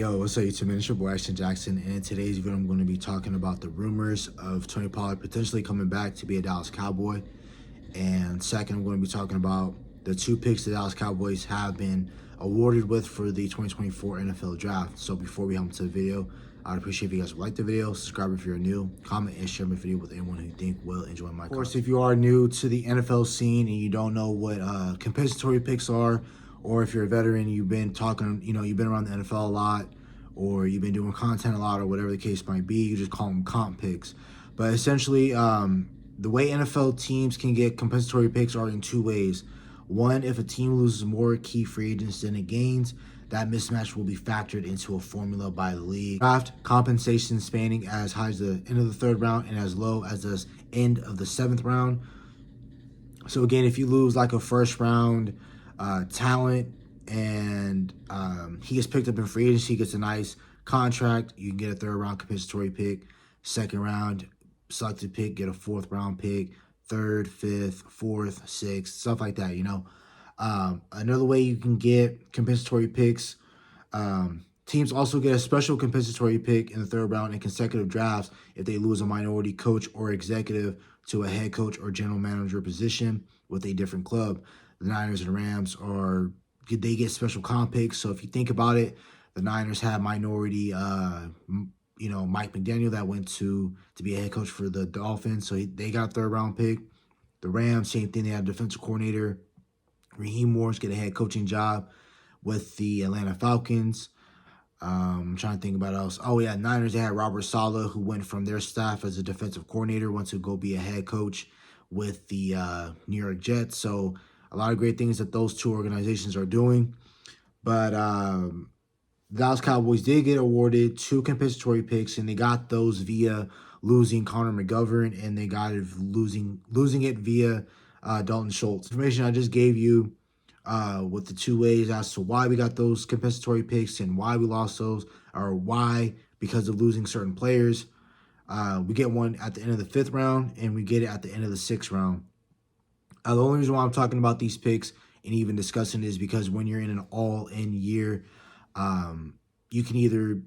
Yo, what's up, YouTube man? It's your boy Ashton Jackson, and in today's video, I'm going to be talking about the rumors of Tony Pollard potentially coming back to be a Dallas Cowboy. And second, I'm going to be talking about the two picks the Dallas Cowboys have been awarded with for the 2024 NFL Draft. So before we hop into the video, I'd appreciate if you guys would like the video, subscribe if you're new, comment and share my video with anyone who you think will enjoy my content. Of course, if you are new to the NFL scene and you don't know what compensatory picks are, or if you're a veteran, you've been talking, you've been around the NFL a lot, or you've been doing content a lot, or whatever the case might be, you just call them comp picks. But essentially, the way NFL teams can get compensatory picks are in two ways. One, if a team loses more key free agents than it gains, that mismatch will be factored into a formula by the league. Draft compensation spanning as high as the end of the third round and as low as the end of the seventh round. So again, if you lose like a first round talent and he gets picked up in free agency, he gets a nice contract, you can get a third round compensatory pick. Second round selected pick, get a fourth round pick. Third, fifth, fourth, sixth, stuff like that, Another way you can get compensatory picks, teams also get a special compensatory pick in the third round in consecutive drafts if they lose a minority coach or executive to a head coach or general manager position with a different club. The Niners and Rams they get special comp picks. So if you think about it, the Niners have minority, Mike McDaniel that went to be a head coach for the Dolphins. So they got a third round pick. The Rams, same thing. They have defensive coordinator Raheem Morris get a head coaching job with the Atlanta Falcons. I'm trying to think about else. Oh, yeah, Niners, they had Robert Saleh, who went from their staff as a defensive coordinator, went to go be a head coach with the New York Jets. So a lot of great things that those two organizations are doing. But the Dallas Cowboys did get awarded two compensatory picks, and they got those via losing Connor McGovern, and they got it losing it via Dalton Schultz. Information I just gave you with the two ways as to why we got those compensatory picks and why we lost those, or why because of losing certain players. We get one at the end of the fifth round, and we get it at the end of the sixth round. The only reason why I'm talking about these picks and even discussing it is because when you're in an all-in year, you can either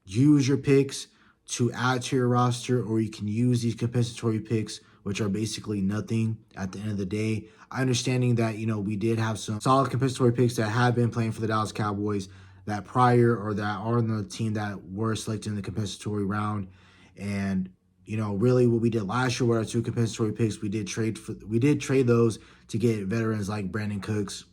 use your picks to add to your roster, or you can use these compensatory picks, which are basically nothing at the end of the day. Understanding that, we did have some solid compensatory picks that have been playing for the Dallas Cowboys that prior, or that are on the team that were selected in the compensatory round. And, really what we did last year with our two compensatory picks, we did trade those to get veterans like Brandon Cooks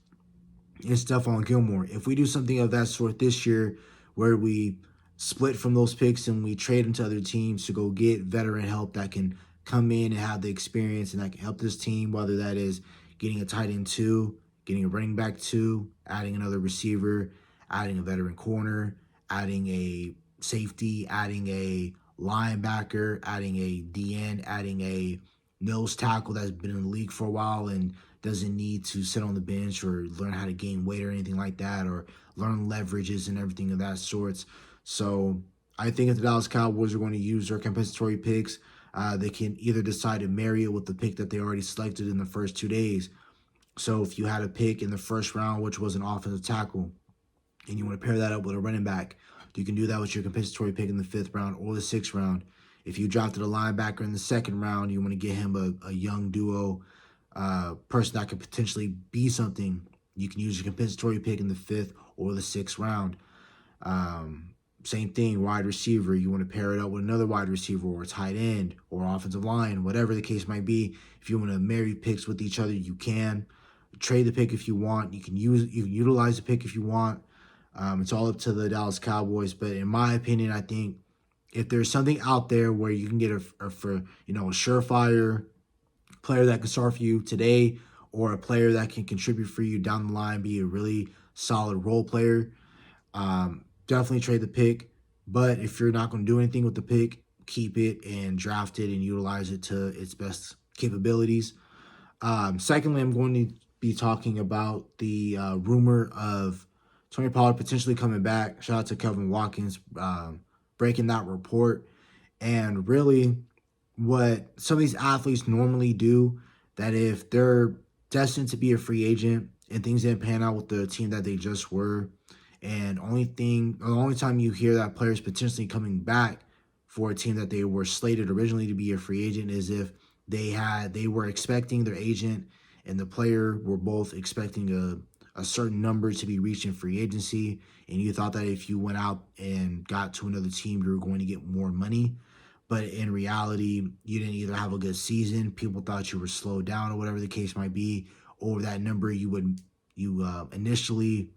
and Stephon Gilmore. If we do something of that sort this year, where we split from those picks and we trade them to other teams to go get veteran help that can come in and have the experience and that can help this team, whether that is getting a tight end 2, getting a running back 2, adding another receiver, adding a veteran corner, adding a safety, adding a linebacker, adding a DN, adding a nose tackle that's been in the league for a while and doesn't need to sit on the bench or learn how to gain weight or anything like that, or learn leverages and everything of that sorts. So I think if the Dallas Cowboys are going to use their compensatory picks, they can either decide to marry it with the pick that they already selected in the first 2 days. So if you had a pick in the first round, which was an offensive tackle, and you want to pair that up with a running back, you can do that with your compensatory pick in the fifth round or the sixth round. If you drafted a linebacker in the second round, you want to get him a young duo, person that could potentially be something, you can use your compensatory pick in the fifth or the sixth round. Same thing, wide receiver. You want to pair it up with another wide receiver or a tight end or offensive line, whatever the case might be. If you want to marry picks with each other, you can. Trade the pick if you want. You can utilize the pick if you want. It's all up to the Dallas Cowboys. But in my opinion, I think if there's something out there where you can get a surefire player that can start for you today, or a player that can contribute for you down the line, be a really solid role player, definitely trade the pick. But if you're not going to do anything with the pick, keep it and draft it and utilize it to its best capabilities. Secondly, I'm going to be talking about the rumor of Tony Pollard potentially coming back. Shout out to Kevin Watkins breaking that report. And really, what some of these athletes normally do, that if they're destined to be a free agent and things didn't pan out with the team that they just were, And the only time you hear that player's potentially coming back for a team that they were slated originally to be a free agent is if they were expecting their agent and the player were both expecting a certain number to be reached in free agency, and you thought that if you went out and got to another team, you were going to get more money. But in reality, you didn't either have a good season, people thought you were slowed down, or whatever the case might be, or that number you initially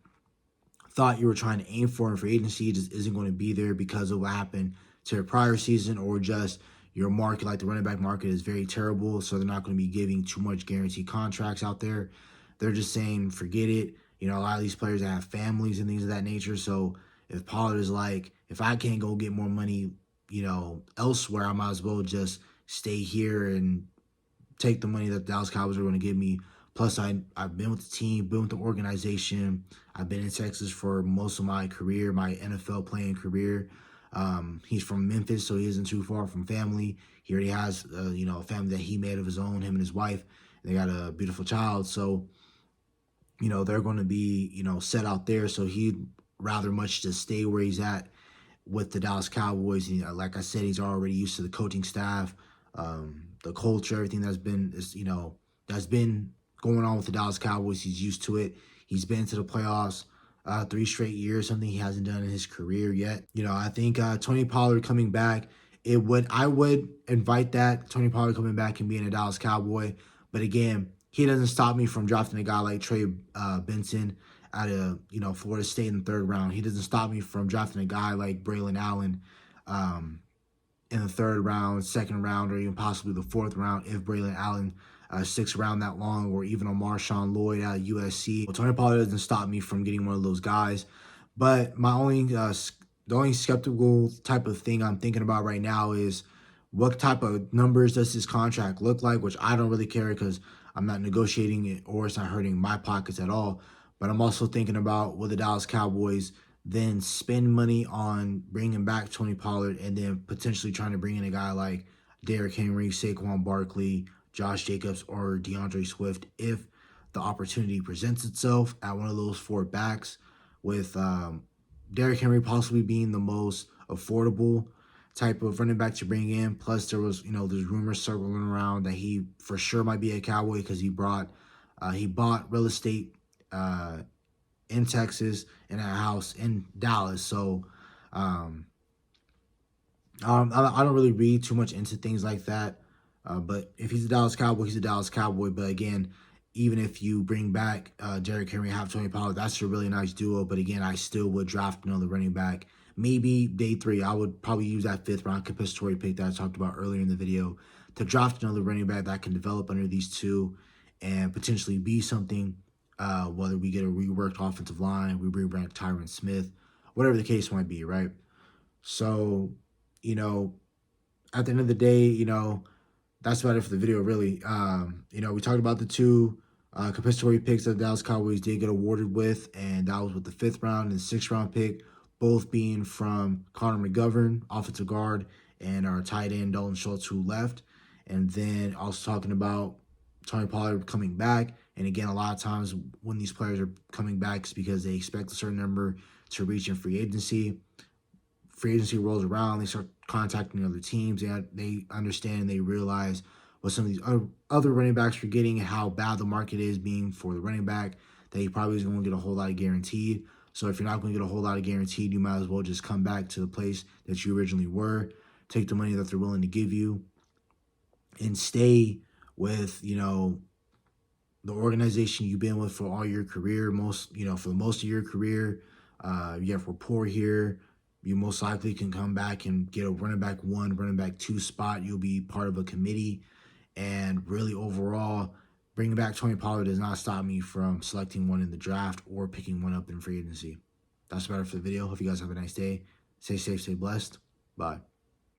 thought you were trying to aim for in free agency just isn't going to be there because of what happened to your prior season, or just your market, like the running back market, is very terrible. So they're not going to be giving too much guaranteed contracts out there. They're just saying, forget it. You know, a lot of these players have families and things of that nature. So if Pollard is like, if I can't go get more money, you know, elsewhere, I might as well just stay here and take the money that the Dallas Cowboys are going to give me. Plus, I've been with the team, been with the organization. I've been in Texas for most of my career, my NFL playing career. He's from Memphis, so he isn't too far from family. He already has, you know, a family that he made of his own, him and his wife. They got a beautiful child. So, you know, they're going to be, you know, set out there. So he'd rather much just stay where he's at with the Dallas Cowboys. And, like I said, he's already used to the coaching staff, the culture, everything that's been, that's been going on with the Dallas Cowboys. He's used to it. He's been to the playoffs 3 straight years, something he hasn't done in his career yet. You know, I think Tony Pollard coming back, I would invite that, Tony Pollard coming back and being a Dallas Cowboy. But again, he doesn't stop me from drafting a guy like Trey Benson out of, you know, Florida State in the 3rd round. He doesn't stop me from drafting a guy like Braylon Allen in the 3rd round, 2nd round, or even possibly the 4th round if Braylon Allen sticks around that long, or even a Marshawn Lloyd out of USC. Well, Tony Pollard doesn't stop me from getting one of those guys. But the only skeptical type of thing I'm thinking about right now is what type of numbers does his contract look like, which I don't really care because I'm not negotiating it or it's not hurting my pockets at all. But I'm also thinking about, will the Dallas Cowboys then spend money on bringing back Tony Pollard and then potentially trying to bring in a guy like Derrick Henry, Saquon Barkley, Josh Jacobs, or DeAndre Swift if the opportunity presents itself at one of those 4 backs, with Derrick Henry possibly being the most affordable type of running back to bring in. Plus, there's rumors circling around that he for sure might be a Cowboy because he bought real estate in Texas and a house in Dallas. So I don't really read too much into things like that. But if he's a Dallas Cowboy, he's a Dallas Cowboy. But again, even if you bring back Derrick Henry and have Tony Pollard, that's a really nice duo. But again, I still would draft another running back. Maybe day 3, I would probably use that 5th round compensatory pick that I talked about earlier in the video to draft another running back that can develop under these two and potentially be something, whether we get a reworked offensive line, we bring back Tyron Smith, whatever the case might be, right? So, you know, at the end of the day, that's about it for the video, really. We talked about the 2 compensatory picks that the Dallas Cowboys did get awarded with, and that was with the 5th round and 6th round pick, both being from Connor McGovern, offensive guard, and our tight end, Dalton Schultz, who left. And then also talking about Tony Pollard coming back. And again, a lot of times when these players are coming back, it's because they expect a certain number to reach in free agency. Free agency rolls around, they start contacting other teams. They understand, they realize what some of these other running backs are getting and how bad the market is being for the running back, that he probably isn't going to get a whole lot of guaranteed. So if you're not going to get a whole lot of guaranteed, you might as well just come back to the place that you originally were, take the money that they're willing to give you, and stay with, the organization you've been with for all your career, for the most of your career. You have rapport here. You most likely can come back and get a running back 1, running back 2 spot. You'll be part of a committee. And really overall, bringing back Tony Pollard does not stop me from selecting one in the draft or picking one up in free agency. That's about it for the video. Hope you guys have a nice day. Stay safe, stay blessed. Bye.